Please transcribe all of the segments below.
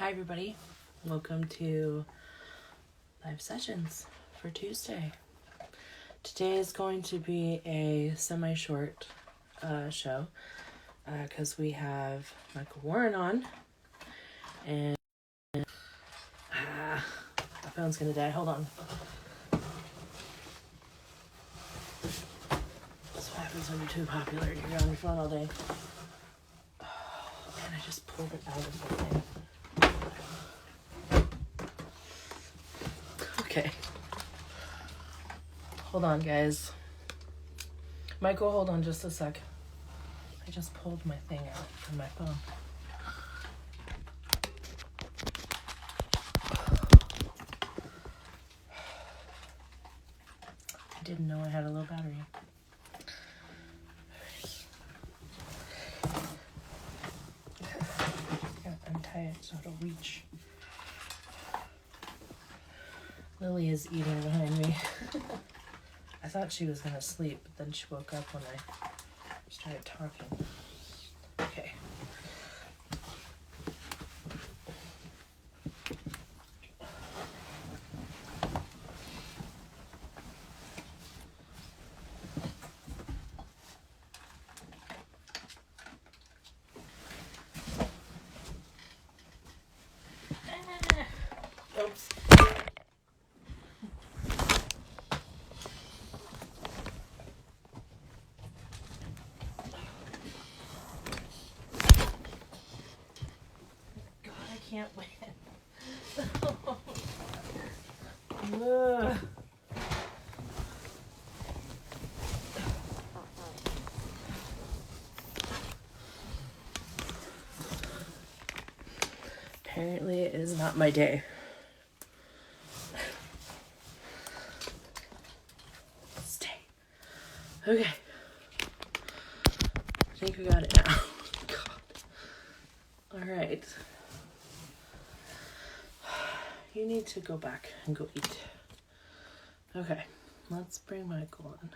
Hi everybody, welcome to live sessions for Tuesday. Today is going to be a semi-short show because we have Micheal Warren on, and my phone's gonna die. Hold on. That's what happens when you're too popular. You're on your phone all day. And I just pulled it out of the thing. Okay. Hold on, guys. Micheal, hold on just a sec. I just pulled my thing out from my phone. I didn't know I had a low battery. Gotta untie it so it'll reach. Lily is eating behind me. I thought she was gonna sleep, but then she woke up when I started talking. Okay. Oops. God, I can't win. Ugh. Apparently it is not my day. Stay. Okay. I think we got it now. God. Alright. You need to go back and go eat. Okay. Let's bring Micheal on.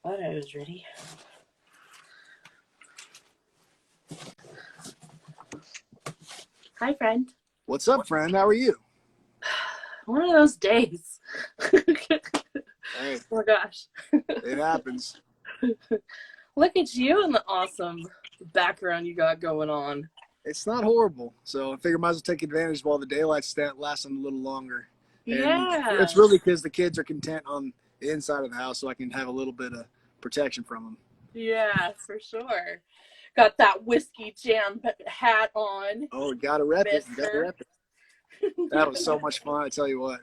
Thought I was ready. Hi, friend. What's up, friend? How are you? One of those days. Hey, Oh my gosh. it happens. Look at you and the awesome background you got going on. It's not horrible, so I figured might as well take advantage while the daylight's lasting a little longer. And Yeah. it's really because the kids are content on the inside of the house, so I can have a little bit of protection from them. Yeah, for sure. Got that whiskey jam hat on. Oh, you gotta rep it. You gotta Mister. rep it. That was so much fun, I tell you what.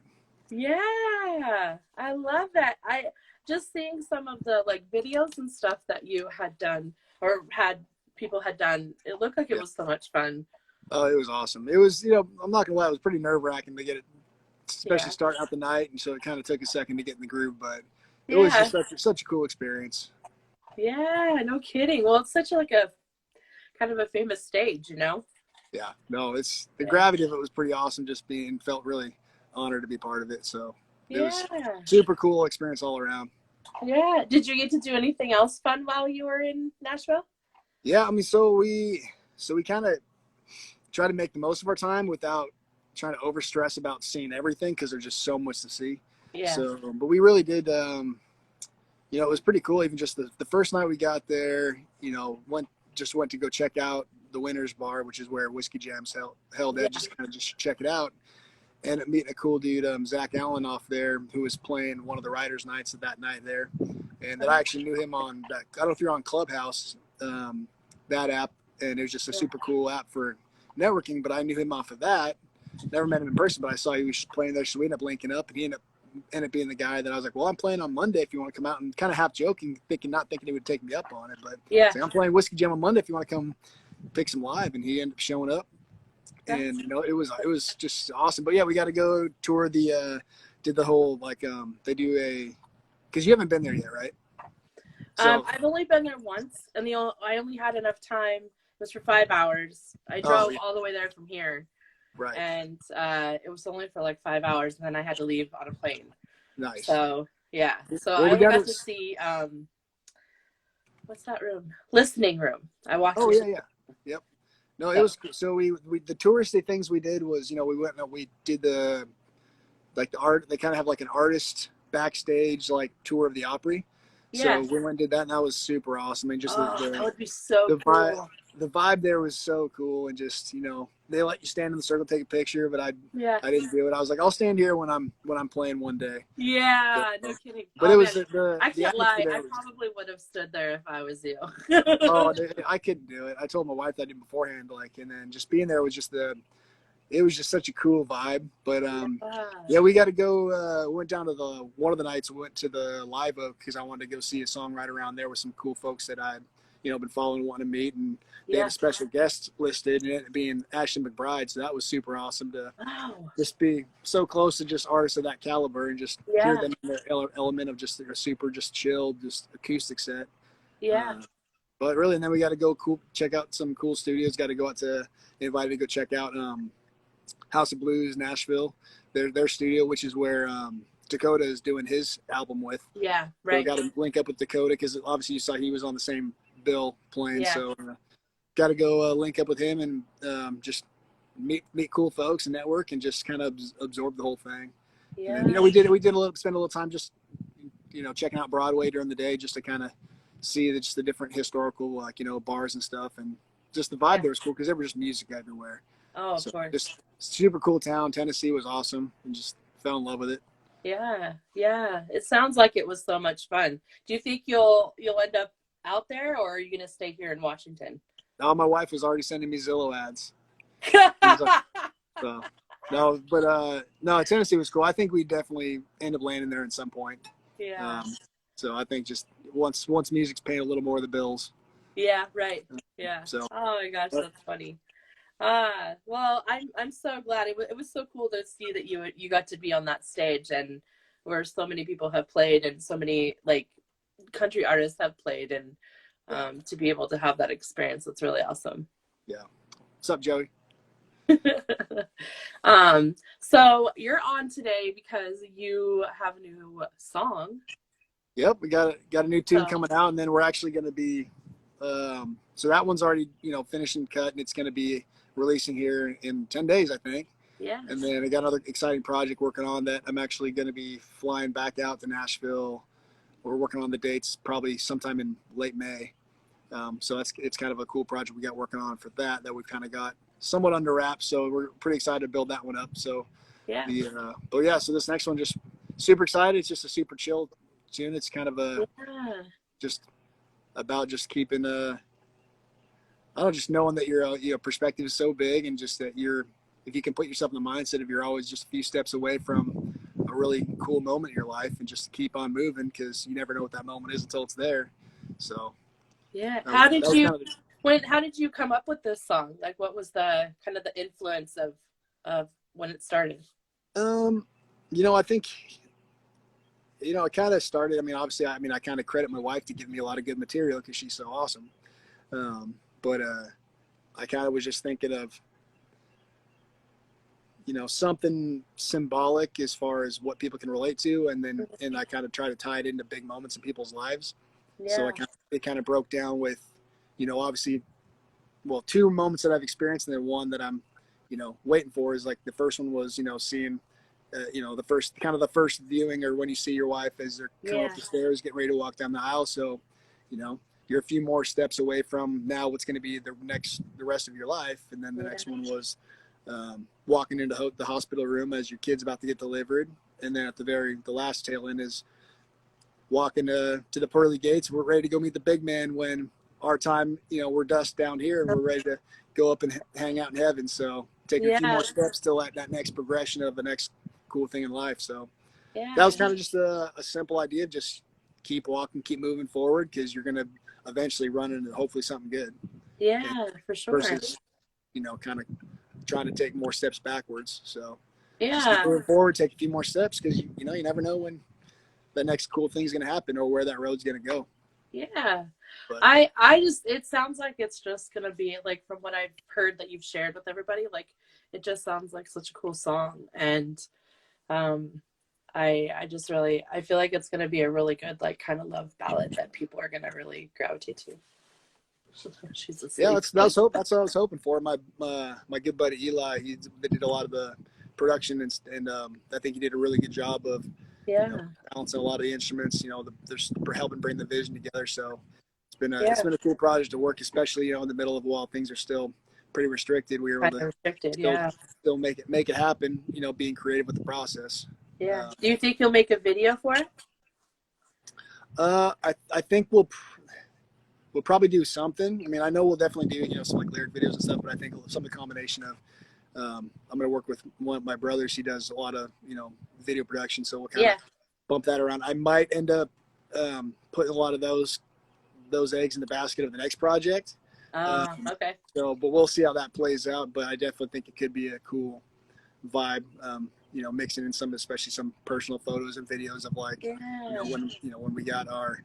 Yeah, I love that. I just seeing some of the like videos and stuff that you had done or had people had done. It looked like it Yeah. was so much fun. Oh, it was awesome. It was, I'm not gonna lie, it was pretty nerve-wracking to get it, especially Yeah. starting out the night, and so it kind of took a second to get in the groove, but it was Yeah. just such a cool experience. Yeah, no kidding. Well, it's such like a kind of a famous stage, you know? Yeah, no, it's the Yeah. gravity of it was pretty awesome. Just felt really honored to be part of it. So it was Yeah. super cool experience all around. Yeah. Did you get to do anything else fun while you were in Nashville? Yeah, I mean, so we kind of try to make the most of our time without trying to over stress about seeing everything because there's just so much to see. Yeah. So, but we really did. It was pretty cool. Even just the first night we got there, went to go check out the Winners Bar, which is where Whiskey Jam's held at, just kind of just check it out. And meeting a cool dude, Zach Allen off there, who was playing one of the Writers' Nights of that night there. And that I actually knew him on, I don't know if you're on Clubhouse, that app. And it was just a super cool app for networking, but I knew him off of that. Never met him in person, but I saw he was playing there. So we ended up linking up, and he ended up being the guy that I was like, well, I'm playing on Monday if you want to come out, and kind of half joking, not thinking he would take me up on it. But Yeah. like, I'm playing Whiskey Jam on Monday if you want to come pick some live. And he ended up showing up. And it was just awesome. But yeah, we got to go tour did the whole they do because you haven't been there yet, right? So I've only been there once, and I only had enough time. It was for 5 hours. I drove all the way there from here, right, and it was only for like 5 hours, and then I had to leave on a plane. nice. So yeah, so Well, I only got to see what's that room? Listening room. I walked. Oh yeah, yep. No, it So was so we the touristy things we did was we went and we did the like the art. They kind of have like an artist backstage like tour of the Opry. So yes. we went and did that, and that was super awesome. And just Oh, that would be so the vibe cool. the vibe there was so cool, and just they let you stand in the circle take a picture, but Yeah. I didn't do it. I was like, I'll stand here when I'm playing one day. Yeah, no So, kidding. but Oh it man, was I the can't atmosphere lie. there I was. probably would have stood there if I was you. Oh, I couldn't do it. I told my wife that I did beforehand, like, and then just being there was just it was just such a cool vibe. But Yeah. yeah, we got to go. Went down to the one of the nights. Went to the Live Oak because I wanted to go see a songwriter around there with some cool folks that I'd been following, and wanting to meet, and they had Yeah. a special guest listed, and it being Ashton McBride. So that was super awesome to Wow. just be so close to just artists of that caliber and just hear Yeah. them in their element of just their super just chilled, just acoustic set. Yeah. Uh, but really, and then we got to go check out some cool studios. Got to go out to invited to go check out House of Blues Nashville, their studio, which is where Dakota is doing his album with. Yeah. So we Right. got to link up with Dakota because obviously you saw he was on the same bill playing. Yeah. So got to go link up with him and just meet cool folks and network and just kind of absorb the whole thing. And then Yeah. we did spend a little time just checking out Broadway during the day just to kind of see just the different historical like bars and stuff, and just the vibe Yeah. there was cool because there was just music everywhere. Oh, of So course. just super cool town. Tennessee was awesome, and just fell in love with it. Yeah. Yeah. It sounds like it was so much fun. Do you think you'll end up out there, or are you gonna stay here in Washington? Now my wife was already sending me Zillow ads. Like, so no, but no, Tennessee was cool. I think we definitely end up landing there at some point. Yeah. Um, so I think just once music's paying a little more of the bills. Yeah. Right. Yeah. So Oh my gosh, but that's funny. Well, I'm so glad it was so cool to see that you got to be on that stage, and where so many people have played and so many like country artists have played, and yeah, to be able to have that experience, that's really awesome. yeah. What's up, Joey? So you're on today because you have a new song. Yep, we got a new tune So coming out, and then we're actually going to be. So that one's already finished and cut, and it's going to be releasing here in 10 days, I think. yeah, And then I got another exciting project working on that I'm actually going to be flying back out to Nashville. We're working on the dates probably sometime in late May. So it's kind of a cool project we got working on for that we've kind of got somewhat under wraps. So we're pretty excited to build that one up. So yeah, but yeah, so this next one just super excited. It's just a super chill tune. It's kind of yeah, just about just keeping I don't know, just knowing that your perspective is so big, and just that if you can put yourself in the mindset of you're always just a few steps away from a really cool moment in your life, and just keep on moving because you never know what that moment is until it's there. So yeah. that was kind of How did you come up with this song? Like, what was the kind of the influence of when it started? I think it kind of started. I mean, obviously, I kind of credit my wife to give me a lot of good material because she's so awesome. But I kind of was just thinking of something symbolic as far as what people can relate to, and I kind of try to tie it into big moments in people's lives. So Yeah, it kind of broke down with obviously, well, two moments that I've experienced, and then one that I'm waiting for is like the first one was seeing the first viewing, or when you see your wife as they're coming yeah, up the stairs getting ready to walk down the aisle. So you're a few more steps away from now what's going to be the rest of your life. And then the yeah, next one was walking into the hospital room as your kid's about to get delivered. And then at the last tail end is walking to the pearly gates. We're ready to go meet the big man when our time, we're dust down here and we're ready to go up and hang out in heaven. So taking a few yeah, more steps till that next progression of the next cool thing in life. So that yeah, was kind of just a simple idea of just keep walking, keep moving forward, because you're going to eventually run into hopefully something good, and yeah, for sure. versus kind of trying to take more steps backwards. So just keep Yeah, moving forward, take a few more steps, because you never know when the next cool thing is going to happen or where that road's going to go. yeah. But I just, it sounds like it's just gonna be like, from what I've heard that you've shared with everybody, like it just sounds like such a cool song. And um I just really, I feel like it's gonna be a really good like kind of love ballad that people are gonna really gravitate to. She's Yeah, asleep. that's that's what I was hoping for. My good buddy Eli, they did a lot of the production, and I think he did a really good job of, you know, Yeah. balancing a lot of the instruments. You know, there's for helping bring the vision together. So it's Yeah. been a cool project to work, especially, you know, in the middle of, while things are still pretty restricted. We were Kind able to of restricted. still Yeah. make it happen. You know, being creative with the process. Yeah. Uh, Do you think you'll make a video for it? I think we'll probably do something. I mean, I know we'll definitely do, you know, some like lyric videos and stuff, but I think some of the combination of, I'm going to work with one of my brothers. He does a lot of, you know, video production. So we'll kind of Yeah. bump that around. I might end up putting a lot of those eggs in the basket of the next project. Okay. So, but we'll see how that plays out. But I definitely think it could be a cool vibe. You know, mixing in some, especially some personal photos and videos of like, Yeah. you know, when we got our,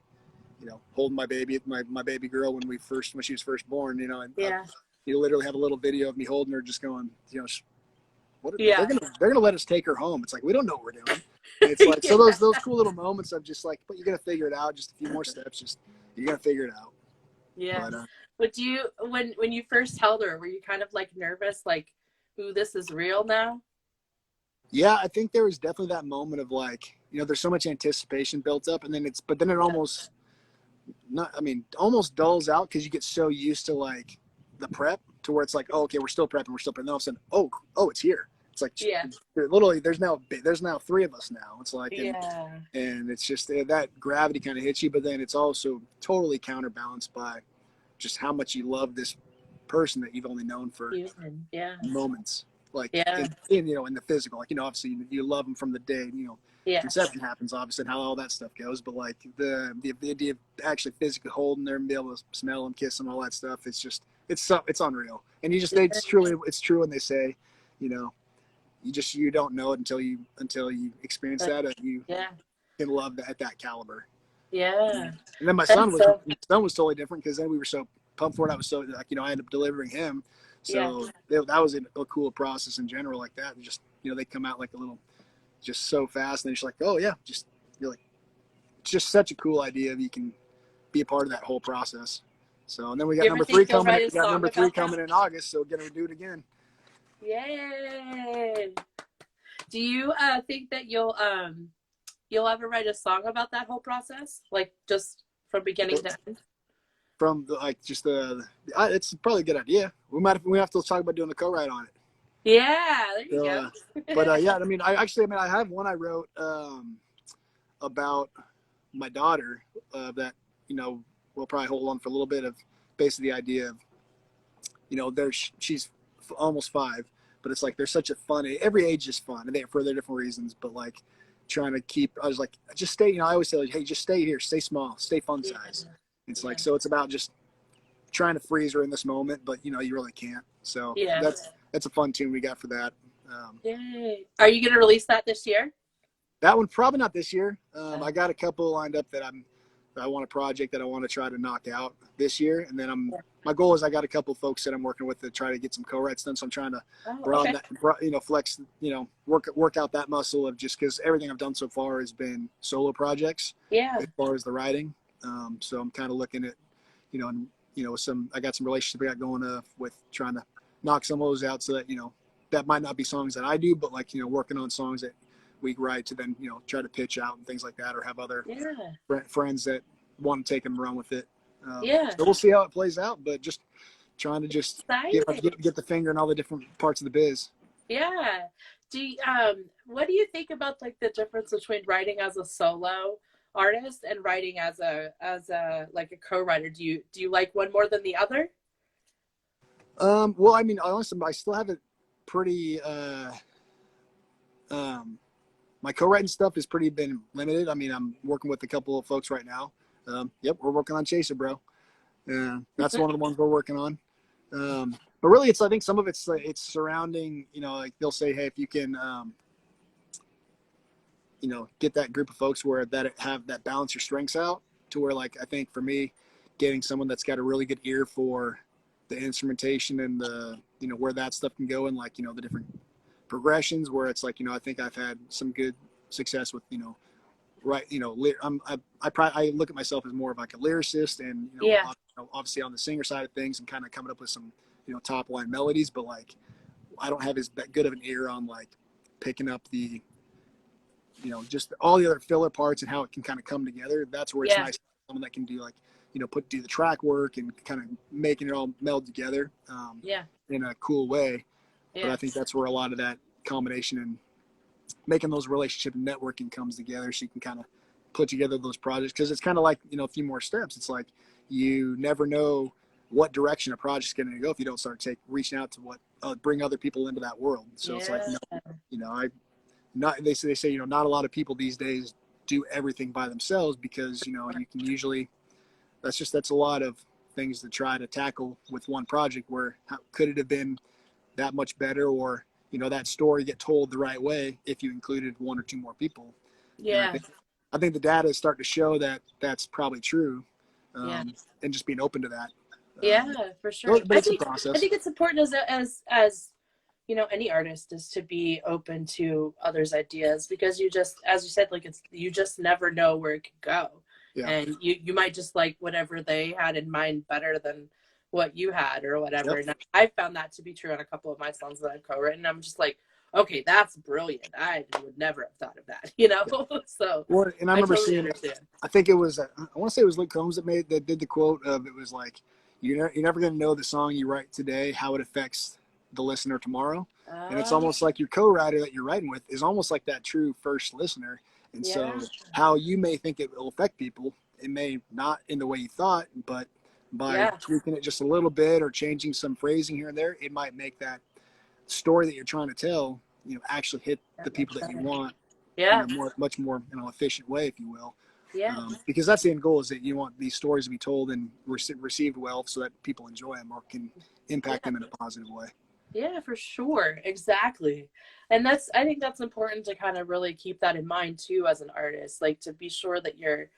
you know, holding my baby, my baby girl when she was first born, you know, and Yeah. you literally have a little video of me holding her, just going, you know, what Yeah. they're gonna let us take her home. It's like, we don't know what we're doing. And it's like, Yeah. so those cool little moments of just like, but you're gonna figure it out. Just a few more steps. Just you're gonna figure it out. Yeah. But But do you, when you first held her, were you kind of like nervous, like, ooh, this is real now? yeah, I think there was definitely that moment of like, you know, there's so much anticipation built up, and then but then it Yeah. almost almost dulls out because you get so used to like the prep to where it's like, oh, okay, we're still prepping. Then all of a sudden, oh, it's here. It's like, Yeah. literally, there's now three of us now. It's like, Yeah. and it's just that gravity kind of hits you, but then it's also totally counterbalanced by just how much you love this person that you've only known for Human. Yeah. moments, like Yeah. you know, in the physical, like, you know, obviously you love them from the day, you know, Yeah. conception happens, obviously, and how all that stuff goes, but like the idea of actually physically holding them, be able to smell them, kiss them, all that stuff, it's unreal. And it's true when they say, you know, you don't know it until you experience that, and you Yeah. can love that at that caliber. Yeah. And then That's so, my son was totally different because then we were so pumped for it. I was so like, you know, I ended up delivering him. yeah. So that was a cool process in general, like that. And just, you know, they come out like a little, just so fast, and they're just like, oh yeah, just, you're like, it's just such a cool idea if you can be a part of that whole process. So, and then we got You ever number three think you'll coming. write a We got song number three about that? coming in August, so we're gonna do it again. Yay. Do you think that you'll ever write a song about that whole process? Like just from beginning to end? From the, like just it's probably a good idea. We have to talk about doing the co-write on it. Yeah, there you So, go. but yeah, I mean, I have one I wrote about my daughter that, you know, we'll probably hold on for a little bit of basically the idea of, you know, she's almost 5, but it's like there's such a fun, every age is fun, and they for their different reasons, but like trying to keep, I was like, just stay, you know, I always say like, hey, just stay here, stay small, stay fun size. Yeah. It's Yeah. like, so it's about just trying to freeze her in this moment, but you know, you really can't. So Yeah. that's a fun tune we got for that. Yay. Are you going to release that this year? That one probably not this year. Oh. I got a couple lined up that I want a project that I want to try to knock out this year, and then my goal is I got a couple folks that I'm working with to try to get some co-writes done. So I'm trying to broaden Okay. that, you know, flex, you know, work out that muscle of, just because everything I've done so far has been solo projects Yeah. as far as the writing. So I'm kind of looking at, you know, and you know, I got some relationships I got going with trying to knock some of those out, so that, you know, that might not be songs that I do, but like, you know, working on songs that we write to then, you know, try to pitch out and things like that, or have other Yeah. friends that want to take them and run with it. Yeah. So we'll see how it plays out, but just trying to just Exciting. get the finger in all the different parts of the biz. Yeah. What do you think about like the difference between writing as a solo artist and writing as a like a co-writer? Do you like one more than the other? Well, I mean, honestly, I still have it pretty, my co-writing stuff has pretty been limited. I mean, I'm working with a couple of folks right now. Yep, we're working on Chaser, bro. That's one of the ones we're working on. But really, I think some of it's surrounding, you know, like they'll say, hey, if you can, you know, get that group of folks where that balance your strengths out, to where, like, I think for me, getting someone that's got a really good ear for the instrumentation and the, you know, where that stuff can go, and like, you know, the different progressions, where it's like, you know, I think I've had some good success with, you know, right, you know, I look at myself as more of like a lyricist, and, you know, Yeah. obviously on the singer side of things and kind of coming up with some, top line melodies, but like I don't have as good of an ear on like picking up the, just all the other filler parts and how it can kind of come together. That's where it's Yeah. nice someone that can do like, do the track work and kind of making it all meld together Yeah. in a cool way. But Yeah. I think that's where a lot of that combination and making those relationship and networking comes together, so you can kind of put together those projects, because it's kind of like, a few more steps. It's like you never know what direction a project's going to go if you don't start reaching out to bring other people into that world. So it's like, Yeah. I not they say not a lot of people these days do everything by themselves, because you can usually, that's a lot of things to try to tackle with one project, where how could it have been that much better, or that story get told the right way if you included one or two more people. And Yeah. I think the data is starting to show that that's probably true, Yeah. and just being open to that. Yeah, for sure. But it's a I process. think it's important as any artist is to be open to others' ideas, because you just, as you said, like you just never know where it could go. Yeah. And you might just like whatever they had in mind better than what you had or whatever. Yep. And I found that to be true on a couple of my songs that I've co-written. I'm just like, okay, that's brilliant. I would never have thought of that, So Well, and I I remember totally seeing, understand. I think it was, I want to say it was Luke Combs that did the quote of, it was like, you're never going to know the song you write today, how it affects the listener tomorrow. And it's almost like your co-writer that you're writing with is almost like that true first listener. And Yeah. so how you may think it will affect people, it may not in the way you thought, but by tweaking it just a little bit or changing some phrasing here and there, it might make that story that you're trying to tell, actually hit the people that you want in a much more efficient way, if you will. Yeah. Because that's the end goal, is that you want these stories to be told and received well, so that people enjoy them or can impact them in a positive way. Yeah, for sure. Exactly. And I think that's important to kind of really keep that in mind too, as an artist, like to be sure that you're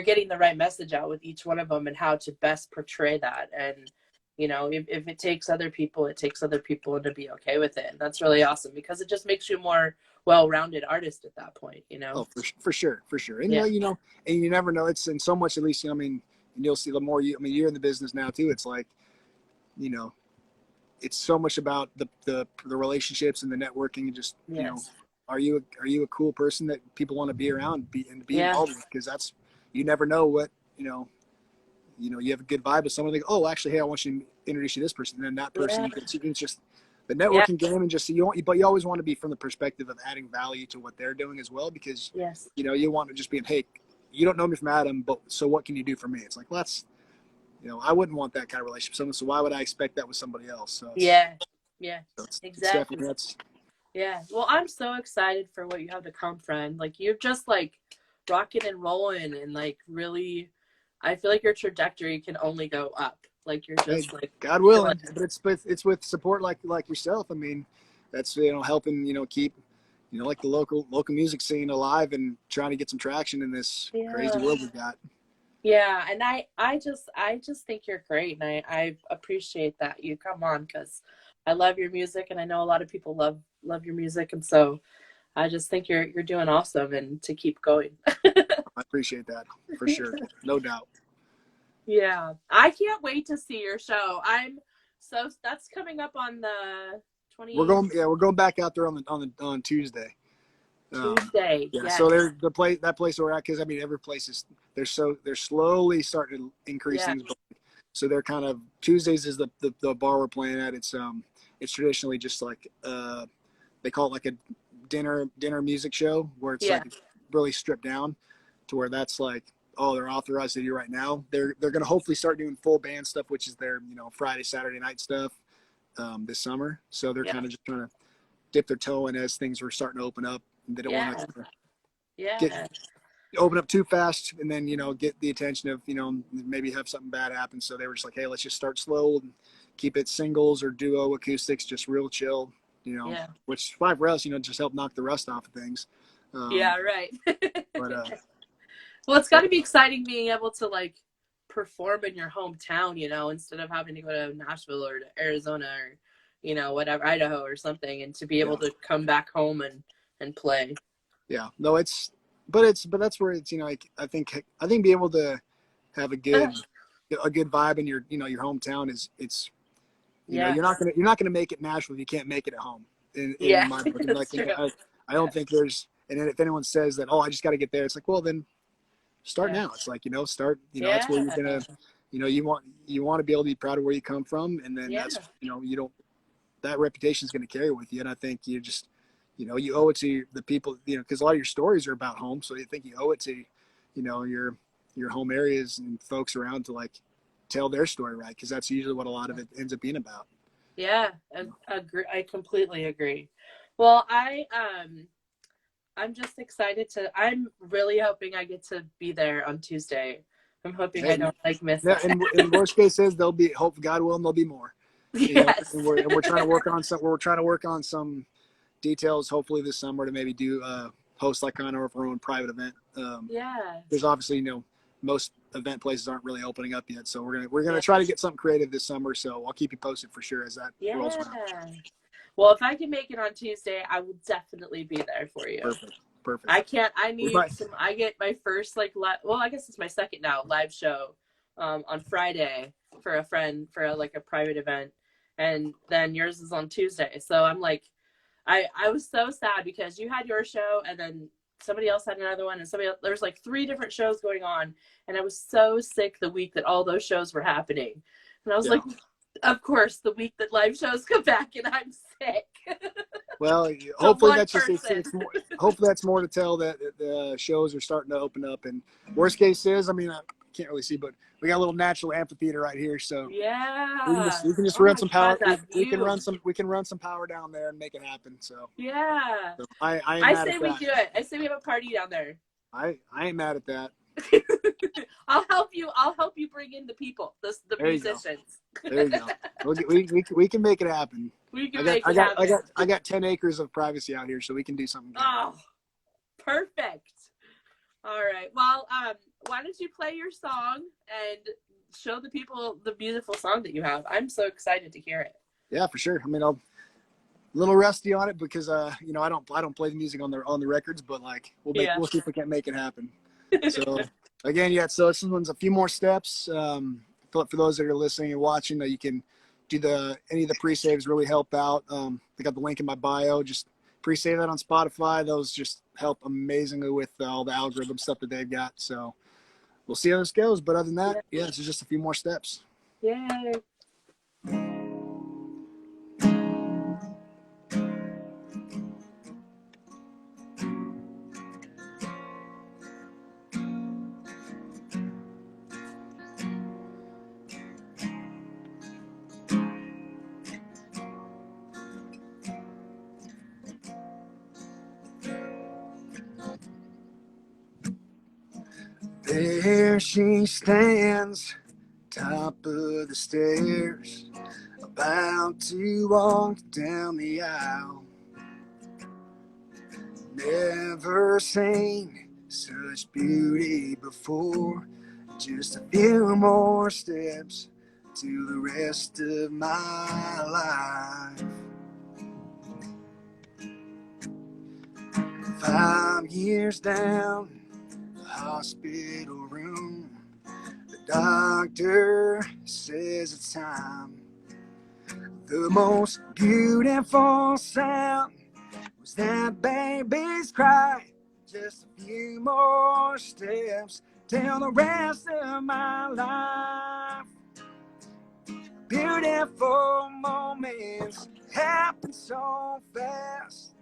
getting the right message out with each one of them and how to best portray that. And, if it takes other people, it takes other people, and to be okay with it. And that's really awesome, because it just makes you a more well-rounded artist at that point, Oh, for sure. And, yeah. And you never know. It's in so much, at least, and you'll see the more you're in the business now too. It's like, it's so much about the relationships and the networking, and just, are you a cool person that people want to be around, be involved with? Because that's, you never know what, you have a good vibe with someone, like, oh, actually, hey, I want you to introduce you to this person, and then that person, you can just the networking game, and just but you always want to be from the perspective of adding value to what they're doing as well, because you want to just be, hey, you don't know me from Adam, but so what can you do for me? It's like, well, that's, I wouldn't want that kind of relationship. So why would I expect that with somebody else? So Exactly. Well, I'm so excited for what you have to come, friend. Like, you're just like rocking and rolling, and like really, I feel like your trajectory can only go up. Like, you're just like, God willing, but it's with support like yourself. I mean, that's, helping, keep, like the local music scene alive, and trying to get some traction in this crazy world we got. Yeah, and I just think you're great, and I appreciate that you come on, because I love your music, and I know a lot of people love your music, and so I just think you're doing awesome, and to keep going. I appreciate that, for sure. No doubt. Yeah, I can't wait to see your show. That's coming up on the 20th. We're going back out there on Tuesday. Tuesday. So they're that place we're at, because I mean, every place is, they're slowly starting to increase things. So they're kind of, Tuesdays is the bar we're playing at. It's traditionally just like they call it like a dinner music show, where it's like really stripped down to where that's like, oh, they're authorized to do right now. They're going to hopefully start doing full band stuff, which is their Friday, Saturday night stuff this summer. So they're kind of just trying to dip their toe in as things were starting to open up. They don't want to open up too fast, and then get the attention of maybe have something bad happen. So they were just like, hey, let's just start slow and keep it singles or duo acoustics, just real chill. Which for us, just help knock the rust off of things. Right. But well, it's got to be exciting being able to like perform in your hometown, instead of having to go to Nashville or to Arizona or whatever, Idaho or something, and to be able to come back home and play. Yeah, no, but that's where it's, I think being able to have a good a good vibe in your, your hometown it's, Yeah. you're not gonna make it in Nashville if you can't make it at home. In Yeah. my book, and That's like, true. I don't think there's. And then if anyone says that, oh, I just got to get there, it's like, well, then start Yeah. now. It's like, start. That's where you're Yeah. gonna, you want to be able to be proud of where you come from, and then Yeah. that's, you don't, that reputation is going to carry with you. And I think you just, you owe it to the people, because a lot of your stories are about home, so you think you owe it to, your home areas and folks around to like tell their story, right? Because that's usually what a lot of it ends up being about. Yeah. Agree. I completely agree. Well, I'm just excited I'm really hoping I get to be there on Tuesday. I'm hoping I Hey, don't like miss yeah, it. and worst case is there'll be, hope God willing, there'll be more. Yes. And we're trying to work on some. We're trying to work on some details. Hopefully this summer to maybe do host like kind of our own private event. Yeah. There's obviously most event places aren't really opening up yet, so we're gonna Yeah. try to get something creative this summer. So I'll keep you posted for sure as that rolls around. Yeah. Well, if I can make it on Tuesday, I will definitely be there for you. Perfect. I need some. I get my first well, I guess it's my second now live show on Friday for a friend for a private event, and then yours is on Tuesday. So I'm like, I was so sad because you had your show and then somebody else had another one, and there was like 3 different shows going on, and I was so sick the week that all those shows were happening, and I was like, of course, the week that live shows come back and I'm sick. Well, hopefully that's just it's more, hopefully that's more to tell that the shows are starting to open up. And worst case is, I mean, I can't really see, but we got a little natural amphitheater right here, so yeah, we can just run some power. God, We can run some power down there and make it happen. So yeah, so I ain't I mad say at we that. do it. I say we have a party down there. I ain't mad at that. I'll help you. I'll help you bring in the people, the There musicians. There you go. We can make it happen. We can make it happen. I got 10 acres of privacy out here, so we can do something good. Oh, perfect. All right. Well, why don't you play your song and show the people the beautiful song that you have? I'm so excited to hear it. Yeah, for sure. I mean, I'm a little rusty on it because I don't play the music on the records, but like we'll see if we can make it happen. So again, so this one's a few more steps. For those that are listening and watching, you can do any of the pre-saves really help out. I got the link in my bio. Just pre-save that on Spotify. Those just help amazingly with all the algorithm stuff that they've got. So we'll see how this goes. But other than that, this is just a few more steps. Yay. There she stands, top of the stairs, about to walk down the aisle. Never seen such beauty before. Just a few more steps to the rest of my life. 5 years down the hospital room, the doctor says it's time. The most beautiful sound was that baby's cry. Just a few more steps till the rest of my life. Beautiful moments happen so fast,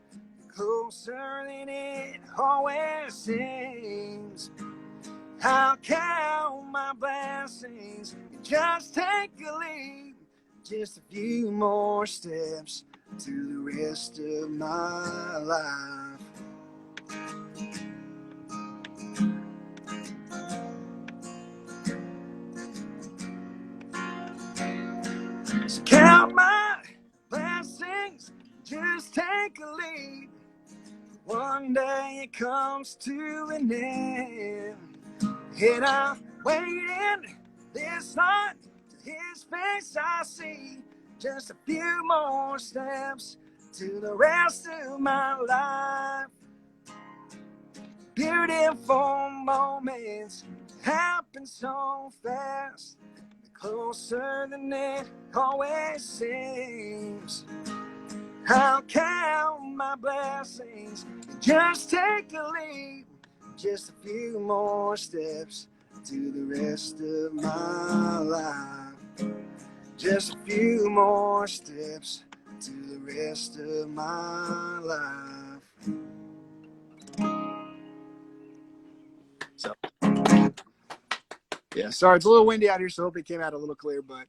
closer than it always seems. I'll count my blessings and just take a leap. Just a few more steps to the rest of my life. So count my blessings, just take a leap. One day it comes to an end, and I'm waiting this long. His face I see, just a few more steps to the rest of my life. Beautiful moments happens so fast, closer than it always seems. I'll count my blessings, just take a leap, just a few more steps to the rest of my life. Just a few more steps to the rest of my life. So, yeah, sorry, it's a little windy out here, so I hope it came out a little clear, but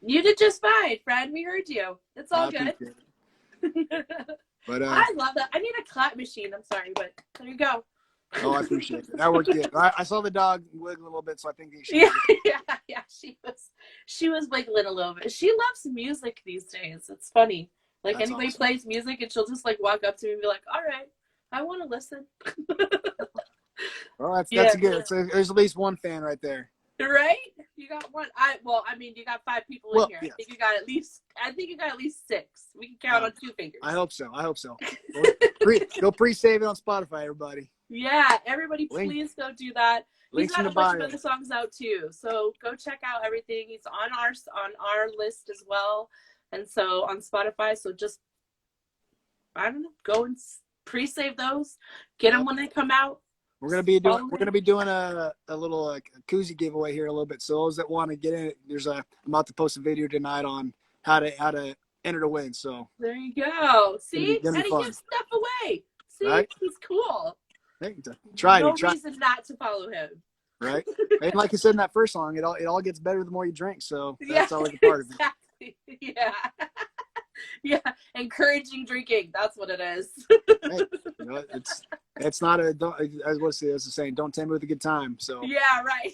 You did just fine, friend. We heard you. It's all good. But I love that. I need a clap machine. I'm sorry, but there you go. Oh, I appreciate it. That worked good. I saw the dog wiggle a little bit, so I think he should. Yeah. She was wiggling a little bit. She loves music these days. It's funny. Like That's anybody awesome. plays music, and she'll just like walk up to me and be like, "All right, I want to listen." Well, that's good. There's at least one fan right there. Right? You got one. You got 5 people in here. Yes. I think you got at least 6. We can count on 2 fingers. I hope so. Go pre-save it on Spotify, everybody. Yeah, everybody, please go do that. He's got a bunch of other songs out too, so go check out everything. He's on our list as well, and so on Spotify. So just go and pre-save those. Get them when they come out. We're gonna be doing a little koozie giveaway here a little bit. So those that want to get in it, I'm about to post a video tonight on how to enter to win. So there you go. See, and he gives stuff away. See, right? He's cool. Hey, no reason not to follow him. Right? And like you said in that first song, it all gets better the more you drink. So that's always a part of it. Yeah. Yeah, encouraging drinking. That's what it is. Hey, it's not as what's the saying? Don't tempt me with a good time. So yeah, right.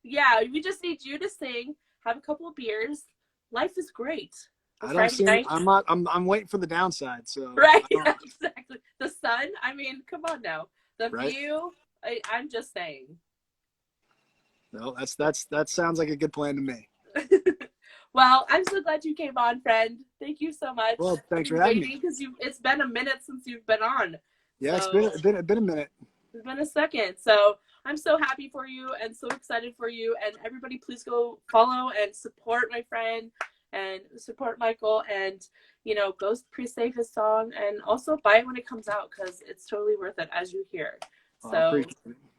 Yeah, we just need you to sing, have a couple of beers. Life is great. I don't see. I'm waiting for the downside. So right, exactly. The sun. I mean, come on now. The view. I'm just saying. No, that sounds like a good plan to me. Well, I'm so glad you came on, friend. Thank you so much. Well, thanks for having me. Because it's been a minute since you've been on. Yeah, so, it's been a minute. It's been a second. So I'm so happy for you and so excited for you. And everybody, please go follow and support my friend and support Micheal, and go pre-save his song and also buy it when it comes out because it's totally worth it, as you hear. So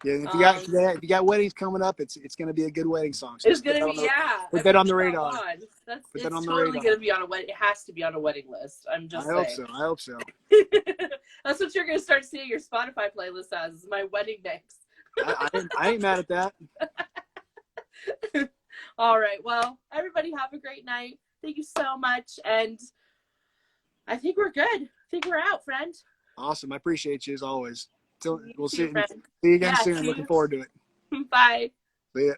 yeah, if you got weddings coming up, it's gonna be a good wedding song. So it's gonna be Put that on the radar. It's totally gonna be on a wedding. It has to be on a wedding list. I'm just saying. I hope so. That's what you're gonna start seeing your Spotify playlist as, is my wedding mix. I ain't mad at that. All right. Well, everybody have a great night. Thank you so much. And I think we're good. I think we're out, friend. Awesome. I appreciate you as always. We'll see you again soon. See Looking forward to it. Bye. See ya.